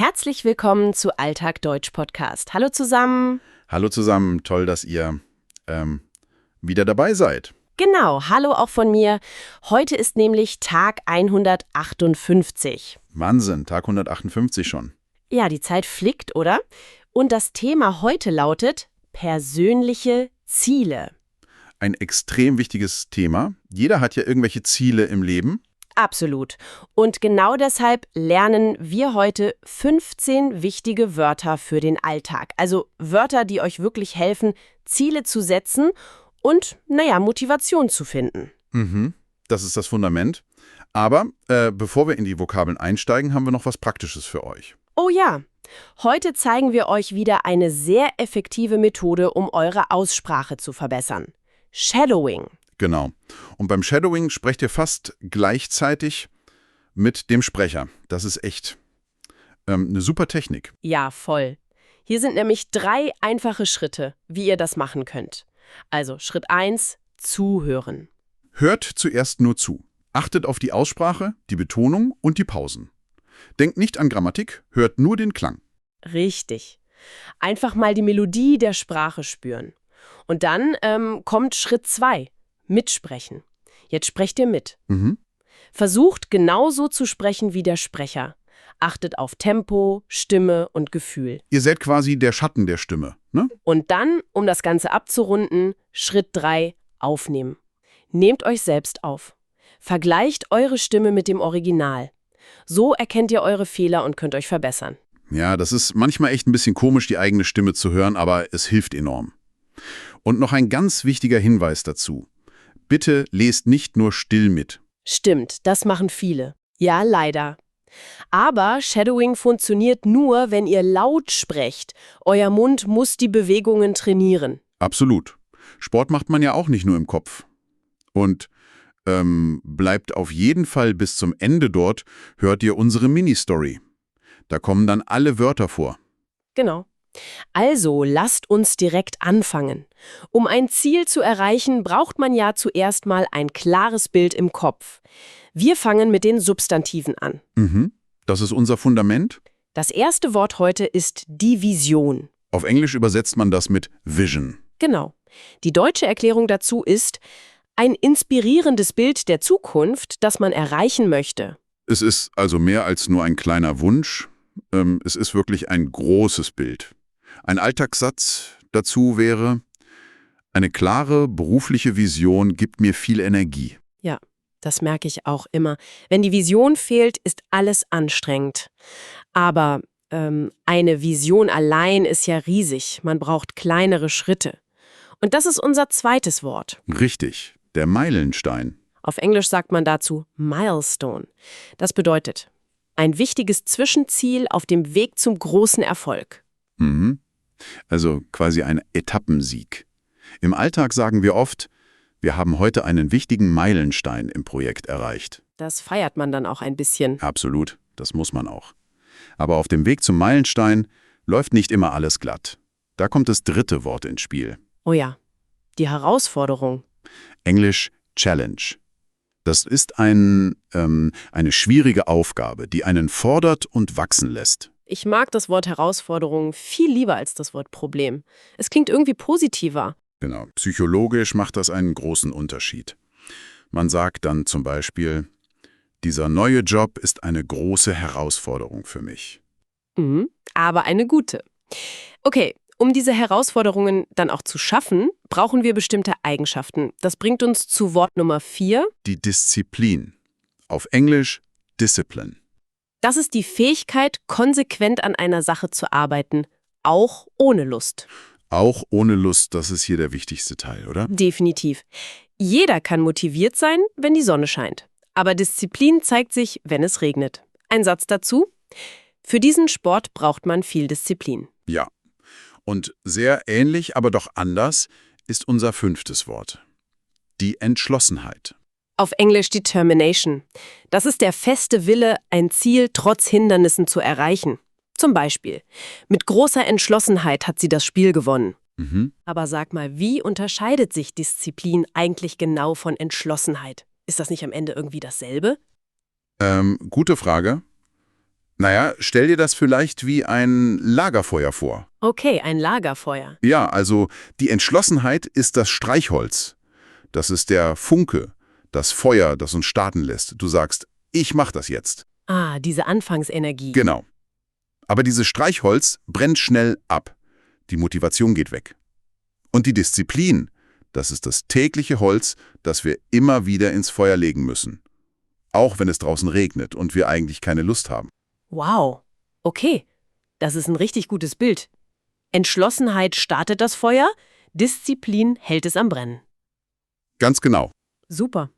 Herzlich willkommen zu Alltag Deutsch Podcast. Hallo zusammen. Hallo zusammen, toll, dass ihr wieder dabei seid. Genau, hallo auch von mir. Heute ist nämlich Tag 158. Wahnsinn, Tag 158 schon. Ja, die Zeit flickt, oder? Und das Thema heute lautet persönliche Ziele. Ein extrem wichtiges Thema. Jeder hat ja irgendwelche Ziele im Leben. Absolut. Und genau deshalb lernen wir heute 15 wichtige Wörter für den Alltag. Also Wörter, die euch wirklich helfen, Ziele zu setzen und, Motivation zu finden. Das ist das Fundament. Aber bevor wir in die Vokabeln einsteigen, haben wir noch was Praktisches für euch. Oh ja, heute zeigen wir euch wieder eine sehr effektive Methode, um eure Aussprache zu verbessern. Shadowing. Genau. Und beim Shadowing sprecht ihr fast gleichzeitig mit dem Sprecher. Das ist echt eine super Technik. Ja, voll. Hier sind nämlich 3 einfache Schritte, wie ihr das machen könnt. Also Schritt 1, zuhören. Hört zuerst nur zu. Achtet auf die Aussprache, die Betonung und die Pausen. Denkt nicht an Grammatik, hört nur den Klang. Richtig. Einfach mal die Melodie der Sprache spüren. Und dann kommt Schritt 2, mitsprechen. Jetzt sprecht ihr mit. Versucht genauso zu sprechen wie der Sprecher. Achtet auf Tempo, Stimme und Gefühl. Ihr seid quasi der Schatten der Stimme, ne? Und dann, um das Ganze abzurunden, Schritt 3, aufnehmen. Nehmt euch selbst auf. Vergleicht eure Stimme mit dem Original. So erkennt ihr eure Fehler und könnt euch verbessern. Ja, das ist manchmal echt ein bisschen komisch, die eigene Stimme zu hören, aber es hilft enorm. Und noch ein ganz wichtiger Hinweis dazu. Bitte lest nicht nur still mit. Stimmt, das machen viele. Ja, leider. Aber Shadowing funktioniert nur, wenn ihr laut sprecht. Euer Mund muss die Bewegungen trainieren. Absolut. Sport macht man ja auch nicht nur im Kopf. Und bleibt auf jeden Fall bis zum Ende dort, hört ihr unsere Mini-Story. Da kommen dann alle Wörter vor. Genau. Also lasst uns direkt anfangen. Um ein Ziel zu erreichen, braucht man ja zuerst mal ein klares Bild im Kopf. Wir fangen mit den Substantiven an. Das ist unser Fundament. Das erste Wort heute ist die Vision. Auf Englisch übersetzt man das mit Vision. Genau. Die deutsche Erklärung dazu ist ein inspirierendes Bild der Zukunft, das man erreichen möchte. Es ist also mehr als nur ein kleiner Wunsch. Es ist wirklich ein großes Bild. Ein Alltagssatz dazu wäre: Eine klare berufliche Vision gibt mir viel Energie. Ja, das merke ich auch immer. Wenn die Vision fehlt, ist alles anstrengend. Aber eine Vision allein ist ja riesig. Man braucht kleinere Schritte. Und das ist unser zweites Wort. Richtig, der Meilenstein. Auf Englisch sagt man dazu Milestone. Das bedeutet ein wichtiges Zwischenziel auf dem Weg zum großen Erfolg. Also quasi ein Etappensieg. Im Alltag sagen wir oft, wir haben heute einen wichtigen Meilenstein im Projekt erreicht. Das feiert man dann auch ein bisschen. Absolut, das muss man auch. Aber auf dem Weg zum Meilenstein läuft nicht immer alles glatt. Da kommt das dritte Wort ins Spiel. Oh ja, die Herausforderung. Englisch Challenge. Das ist eine schwierige Aufgabe, die einen fordert und wachsen lässt. Ich mag das Wort Herausforderung viel lieber als das Wort Problem. Es klingt irgendwie positiver. Genau, psychologisch macht das einen großen Unterschied. Man sagt dann zum Beispiel, dieser neue Job ist eine große Herausforderung für mich. Aber eine gute. Okay, um diese Herausforderungen dann auch zu schaffen, brauchen wir bestimmte Eigenschaften. Das bringt uns zu Wort Nummer 4. Die Disziplin. Auf Englisch Discipline. Das ist die Fähigkeit, konsequent an einer Sache zu arbeiten, auch ohne Lust. Auch ohne Lust, das ist hier der wichtigste Teil, oder? Definitiv. Jeder kann motiviert sein, wenn die Sonne scheint. Aber Disziplin zeigt sich, wenn es regnet. Ein Satz dazu: Für diesen Sport braucht man viel Disziplin. Ja. Und sehr ähnlich, aber doch anders ist unser 5. Wort. Die Entschlossenheit. Auf Englisch Determination. Das ist der feste Wille, ein Ziel trotz Hindernissen zu erreichen. Zum Beispiel: Mit großer Entschlossenheit hat sie das Spiel gewonnen. Aber sag mal, wie unterscheidet sich Disziplin eigentlich genau von Entschlossenheit? Ist das nicht am Ende irgendwie dasselbe? Gute Frage. Naja, stell dir das vielleicht wie ein Lagerfeuer vor. Okay, ein Lagerfeuer. Ja, also die Entschlossenheit ist das Streichholz. Das ist der Funke, das Feuer, das uns starten lässt. Du sagst, ich mach das jetzt. Ah, diese Anfangsenergie. Genau. Aber dieses Streichholz brennt schnell ab. Die Motivation geht weg. Und die Disziplin, das ist das tägliche Holz, das wir immer wieder ins Feuer legen müssen. Auch wenn es draußen regnet und wir eigentlich keine Lust haben. Wow. Okay, das ist ein richtig gutes Bild. Entschlossenheit startet das Feuer, Disziplin hält es am Brennen. Ganz genau. Super.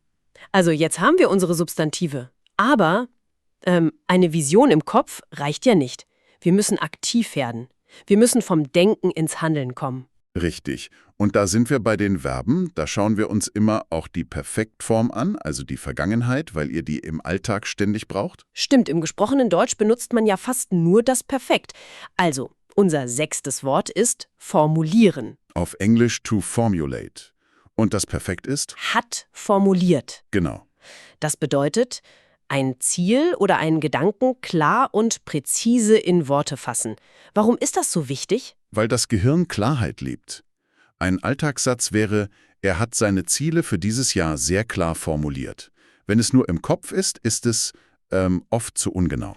Also jetzt haben wir unsere Substantive. Aber eine Vision im Kopf reicht ja nicht. Wir müssen aktiv werden. Wir müssen vom Denken ins Handeln kommen. Richtig. Und da sind wir bei den Verben. Da schauen wir uns immer auch die Perfektform an, also die Vergangenheit, weil ihr die im Alltag ständig braucht. Stimmt, im gesprochenen Deutsch benutzt man ja fast nur das Perfekt. Also, unser 6. Wort ist formulieren. Auf Englisch to formulate. Und das Perfekt ist? Hat formuliert. Genau. Das bedeutet, ein Ziel oder einen Gedanken klar und präzise in Worte fassen. Warum ist das so wichtig? Weil das Gehirn Klarheit liebt. Ein Alltagssatz wäre, er hat seine Ziele für dieses Jahr sehr klar formuliert. Wenn es nur im Kopf ist, ist es oft zu ungenau.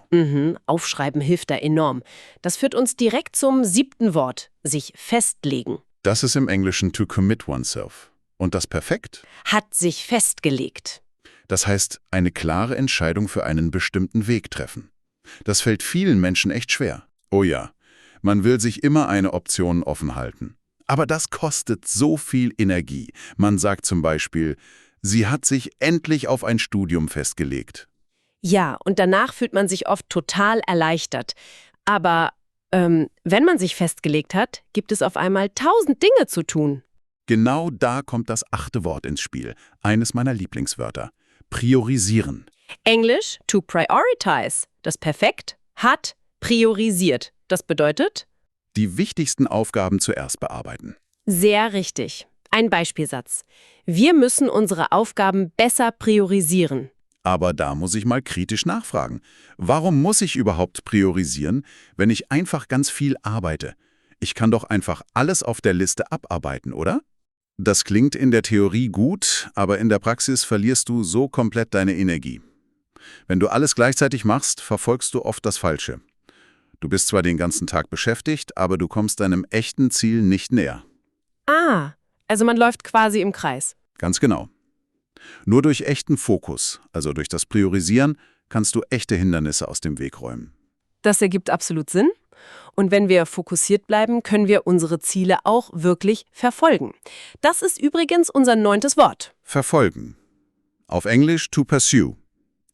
Aufschreiben hilft da enorm. Das führt uns direkt zum 7. Wort, sich festlegen. Das ist im Englischen to commit oneself. Und das Perfekt? Hat sich festgelegt. Das heißt, eine klare Entscheidung für einen bestimmten Weg treffen. Das fällt vielen Menschen echt schwer. Oh ja, man will sich immer eine Option offen halten. Aber das kostet so viel Energie. Man sagt zum Beispiel, sie hat sich endlich auf ein Studium festgelegt. Ja, und danach fühlt man sich oft total erleichtert. Aber wenn man sich festgelegt hat, gibt es auf einmal 1000 Dinge zu tun. Genau da kommt das 8. Wort ins Spiel. Eines meiner Lieblingswörter. Priorisieren. Englisch to prioritize. Das Perfekt hat priorisiert. Das bedeutet? Die wichtigsten Aufgaben zuerst bearbeiten. Sehr richtig. Ein Beispielsatz. Wir müssen unsere Aufgaben besser priorisieren. Aber da muss ich mal kritisch nachfragen. Warum muss ich überhaupt priorisieren, wenn ich einfach ganz viel arbeite? Ich kann doch einfach alles auf der Liste abarbeiten, oder? Das klingt in der Theorie gut, aber in der Praxis verlierst du so komplett deine Energie. Wenn du alles gleichzeitig machst, verfolgst du oft das Falsche. Du bist zwar den ganzen Tag beschäftigt, aber du kommst deinem echten Ziel nicht näher. Ah, also man läuft quasi im Kreis. Ganz genau. Nur durch echten Fokus, also durch das Priorisieren, kannst du echte Hindernisse aus dem Weg räumen. Das ergibt absolut Sinn. Und wenn wir fokussiert bleiben, können wir unsere Ziele auch wirklich verfolgen. Das ist übrigens unser 9. Wort. Verfolgen. Auf Englisch to pursue.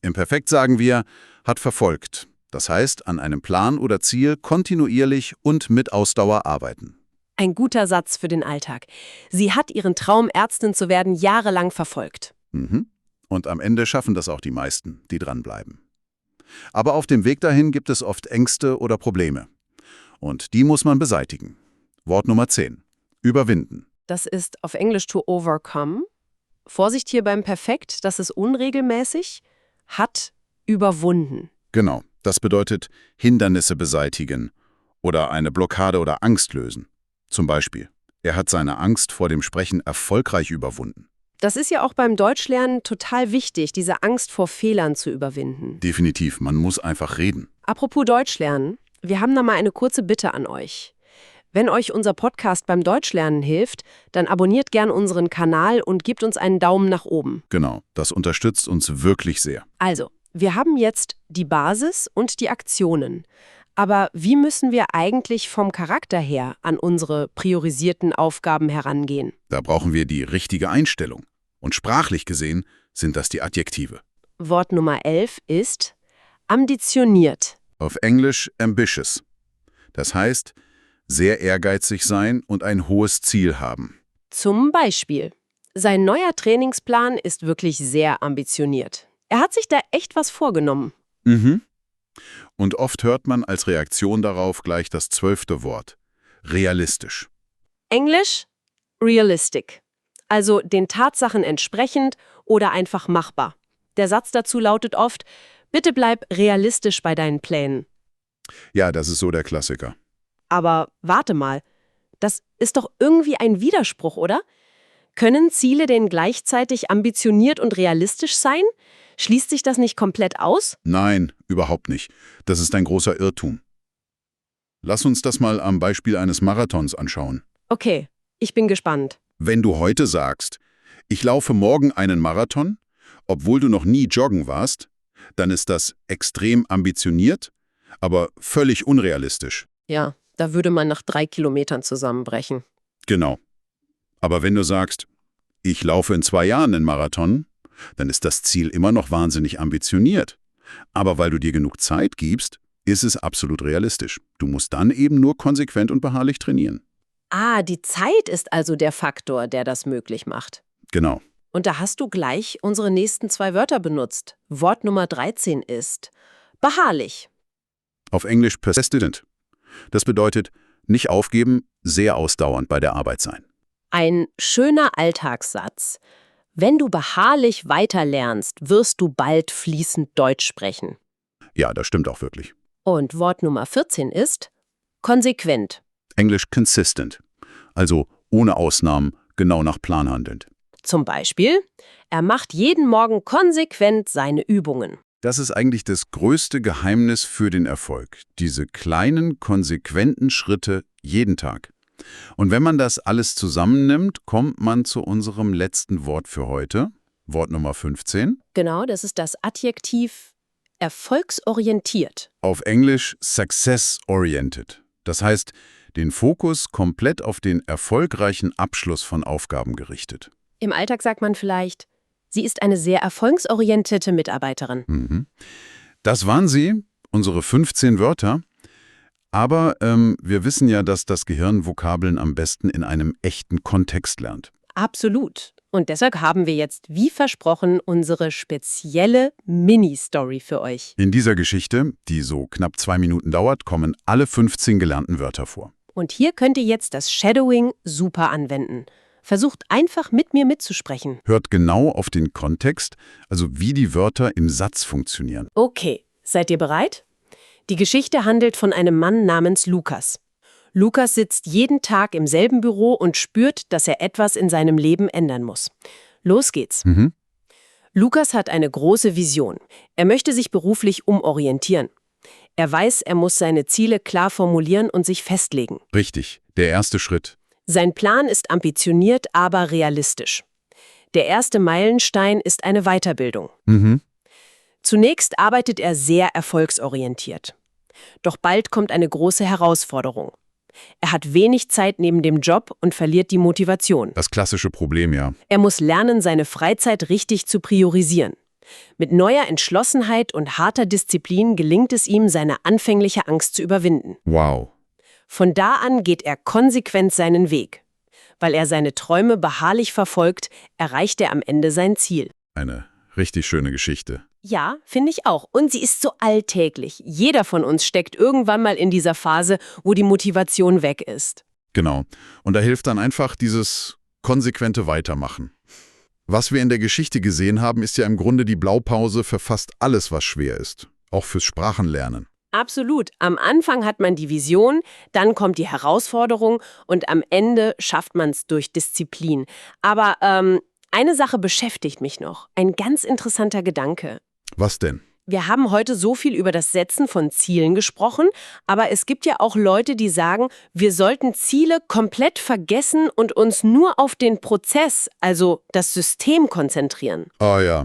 Im Perfekt sagen wir, hat verfolgt. Das heißt, an einem Plan oder Ziel kontinuierlich und mit Ausdauer arbeiten. Ein guter Satz für den Alltag. Sie hat ihren Traum, Ärztin zu werden, jahrelang verfolgt. Und am Ende schaffen das auch die meisten, die dranbleiben. Aber auf dem Weg dahin gibt es oft Ängste oder Probleme. Und die muss man beseitigen. Wort Nummer 10. Überwinden. Das ist auf Englisch to overcome. Vorsicht hier beim Perfekt, das ist unregelmäßig. Hat überwunden. Genau, das bedeutet Hindernisse beseitigen oder eine Blockade oder Angst lösen. Zum Beispiel, er hat seine Angst vor dem Sprechen erfolgreich überwunden. Das ist ja auch beim Deutschlernen total wichtig, diese Angst vor Fehlern zu überwinden. Definitiv, man muss einfach reden. Apropos Deutschlernen, wir haben da mal eine kurze Bitte an euch. Wenn euch unser Podcast beim Deutschlernen hilft, dann abonniert gern unseren Kanal und gebt uns einen Daumen nach oben. Genau, das unterstützt uns wirklich sehr. Also, wir haben jetzt die Basis und die Aktionen. Aber wie müssen wir eigentlich vom Charakter her an unsere priorisierten Aufgaben herangehen? Da brauchen wir die richtige Einstellung. Und sprachlich gesehen sind das die Adjektive. Wort Nummer 11 ist ambitioniert. Auf Englisch ambitious. Das heißt, sehr ehrgeizig sein und ein hohes Ziel haben. Zum Beispiel, sein neuer Trainingsplan ist wirklich sehr ambitioniert. Er hat sich da echt was vorgenommen. Und oft hört man als Reaktion darauf gleich das 12. Wort. Realistisch. Englisch realistic. Also den Tatsachen entsprechend oder einfach machbar. Der Satz dazu lautet oft, Bitte bleib realistisch bei deinen Plänen. Ja, das ist so der Klassiker. Aber warte mal, das ist doch irgendwie ein Widerspruch, oder? Können Ziele denn gleichzeitig ambitioniert und realistisch sein? Schließt sich das nicht komplett aus? Nein, überhaupt nicht. Das ist ein großer Irrtum. Lass uns das mal am Beispiel eines Marathons anschauen. Okay, ich bin gespannt. Wenn du heute sagst, ich laufe morgen einen Marathon, obwohl du noch nie joggen warst, dann ist das extrem ambitioniert, aber völlig unrealistisch. Ja, da würde man nach 3 Kilometern zusammenbrechen. Genau. Aber wenn du sagst, ich laufe in 2 Jahren einen Marathon, dann ist das Ziel immer noch wahnsinnig ambitioniert. Aber weil du dir genug Zeit gibst, ist es absolut realistisch. Du musst dann eben nur konsequent und beharrlich trainieren. Ah, die Zeit ist also der Faktor, der das möglich macht. Genau. Und da hast du gleich unsere nächsten 2 Wörter benutzt. Wort Nummer 13 ist beharrlich. Auf Englisch persistent. Das bedeutet, nicht aufgeben, sehr ausdauernd bei der Arbeit sein. Ein schöner Alltagssatz. Wenn du beharrlich weiterlernst, wirst du bald fließend Deutsch sprechen. Ja, das stimmt auch wirklich. Und Wort Nummer 14 ist konsequent. Englisch consistent. Also ohne Ausnahmen, genau nach Plan handelnd. Zum Beispiel, er macht jeden Morgen konsequent seine Übungen. Das ist eigentlich das größte Geheimnis für den Erfolg. Diese kleinen, konsequenten Schritte jeden Tag. Und wenn man das alles zusammennimmt, kommt man zu unserem letzten Wort für heute. Wort Nummer 15. Genau, das ist das Adjektiv erfolgsorientiert. Auf Englisch success-oriented. Das heißt, den Fokus komplett auf den erfolgreichen Abschluss von Aufgaben gerichtet. Im Alltag sagt man vielleicht, sie ist eine sehr erfolgsorientierte Mitarbeiterin. Das waren sie, unsere 15 Wörter. Aber wir wissen ja, dass das Gehirn Vokabeln am besten in einem echten Kontext lernt. Absolut. Und deshalb haben wir jetzt, wie versprochen, unsere spezielle Mini-Story für euch. In dieser Geschichte, die so knapp 2 Minuten dauert, kommen alle 15 gelernten Wörter vor. Und hier könnt ihr jetzt das Shadowing super anwenden. Versucht einfach mit mir mitzusprechen. Hört genau auf den Kontext, also wie die Wörter im Satz funktionieren. Okay, seid ihr bereit? Die Geschichte handelt von einem Mann namens Lukas. Lukas sitzt jeden Tag im selben Büro und spürt, dass er etwas in seinem Leben ändern muss. Los geht's. Lukas hat eine große Vision. Er möchte sich beruflich umorientieren. Er weiß, er muss seine Ziele klar formulieren und sich festlegen. Richtig, der erste Schritt. Sein Plan ist ambitioniert, aber realistisch. Der erste Meilenstein ist eine Weiterbildung. Zunächst arbeitet er sehr erfolgsorientiert. Doch bald kommt eine große Herausforderung. Er hat wenig Zeit neben dem Job und verliert die Motivation. Das klassische Problem, ja. Er muss lernen, seine Freizeit richtig zu priorisieren. Mit neuer Entschlossenheit und harter Disziplin gelingt es ihm, seine anfängliche Angst zu überwinden. Wow. Von da an geht er konsequent seinen Weg. Weil er seine Träume beharrlich verfolgt, erreicht er am Ende sein Ziel. Eine richtig schöne Geschichte. Ja, finde ich auch. Und sie ist so alltäglich. Jeder von uns steckt irgendwann mal in dieser Phase, wo die Motivation weg ist. Genau. Und da hilft dann einfach dieses konsequente Weitermachen. Was wir in der Geschichte gesehen haben, ist ja im Grunde die Blaupause für fast alles, was schwer ist. Auch fürs Sprachenlernen. Absolut. Am Anfang hat man die Vision, dann kommt die Herausforderung und am Ende schafft man es durch Disziplin. Aber eine Sache beschäftigt mich noch. Ein ganz interessanter Gedanke. Was denn? Wir haben heute so viel über das Setzen von Zielen gesprochen, aber es gibt ja auch Leute, die sagen, wir sollten Ziele komplett vergessen und uns nur auf den Prozess, also das System, konzentrieren. Ah ja,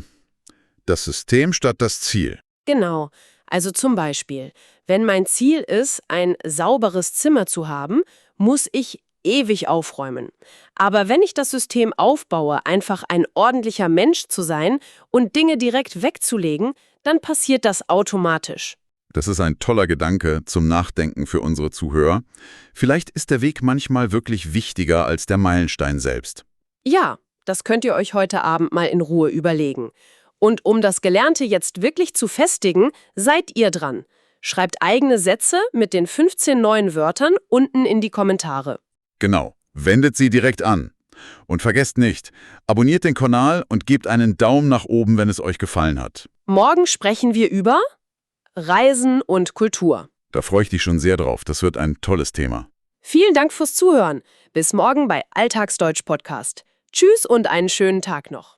das System statt das Ziel. Genau. Also zum Beispiel, wenn mein Ziel ist, ein sauberes Zimmer zu haben, muss ich ewig aufräumen. Aber wenn ich das System aufbaue, einfach ein ordentlicher Mensch zu sein und Dinge direkt wegzulegen, dann passiert das automatisch. Das ist ein toller Gedanke zum Nachdenken für unsere Zuhörer. Vielleicht ist der Weg manchmal wirklich wichtiger als der Meilenstein selbst. Ja, das könnt ihr euch heute Abend mal in Ruhe überlegen. Und um das Gelernte jetzt wirklich zu festigen, seid ihr dran. Schreibt eigene Sätze mit den 15 neuen Wörtern unten in die Kommentare. Genau, wendet sie direkt an. Und vergesst nicht, abonniert den Kanal und gebt einen Daumen nach oben, wenn es euch gefallen hat. Morgen sprechen wir über Reisen und Kultur. Da freue ich dich schon sehr drauf. Das wird ein tolles Thema. Vielen Dank fürs Zuhören. Bis morgen bei Alltagsdeutsch Podcast. Tschüss und einen schönen Tag noch.